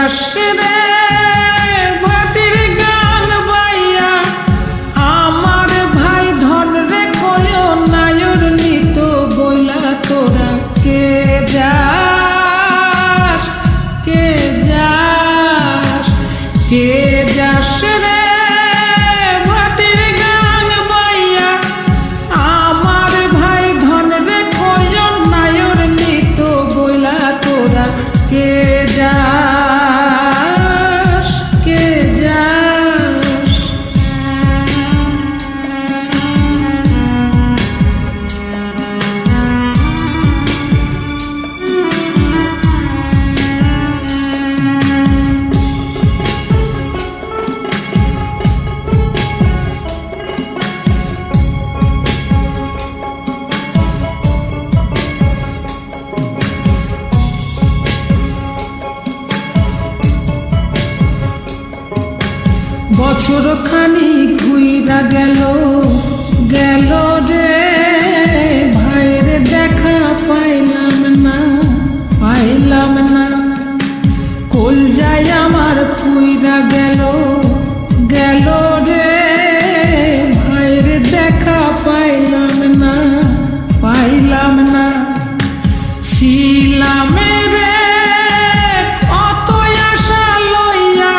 যাস রে ভাটির গাং বাইয়া আমার ভাই ধন রে কয় নায়র নিত বইলা তোরা কে যাস কে যাস কে যাস রে ভাটির গাং বাইয়া আমার ভাই ধন রে কয় নায়র নিত বইলা তোরা কে যাস কে যাস। বছর খানি ঘুইরা গেল গেল রে ভাইয়ের দেখা পাইলাম না পাইলাম না কল যায় আমার পুইরা গেল গেল রে ভাইয়ের দেখা পাইলাম না পাইলাম না ছিলাম রে কত আশা লইয়া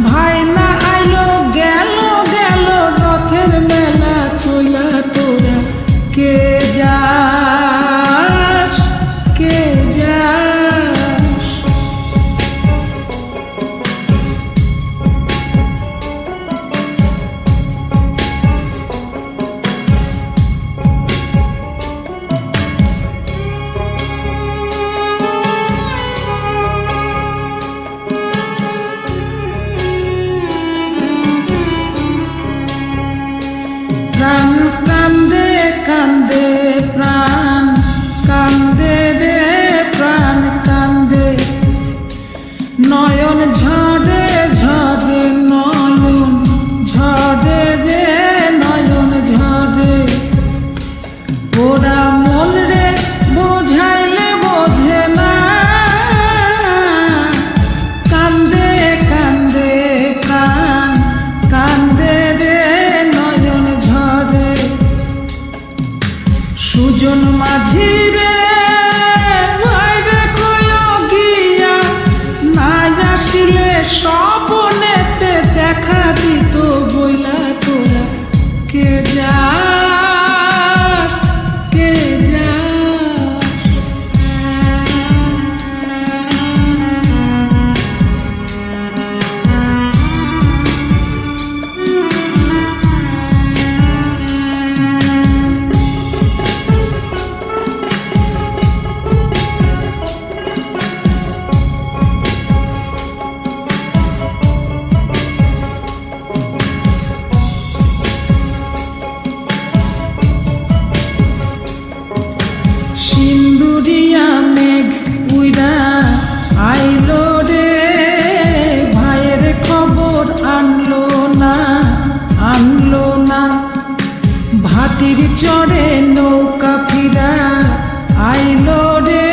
ভাই না আইলো গেল গেল রথের মেলা চইলা তোরা কে যাস কে যাস। প্রাণ কান্দে কান্দে প্রাণ কান্দে রে প্রাণ কান্দে নয়ন ঝরে ঝরে নয়ন ঝরে রে নয়ন ঝরে ওরা মন রে বোঝাইলে বোঝে না কান্দে কান্দে প্রাণ কান্দে রে নয়ন ঝরে সুজন মাঝি রে ভাইরে কয় গিয়া না আসিলে স্বপনেতে দেখা দিত বইলা তোরা কে যাস কে যাস। সিন্দুরিয়া মেঘ উইরা আইলো রে ভাইয়ের খবর আনলো না আনলো না ভাটির চড়ে নৌকা ফিরা আইলো রে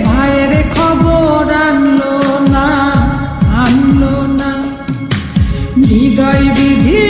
ভাইয়ের খবর আনলো না আনলো না হৃদয় বিধি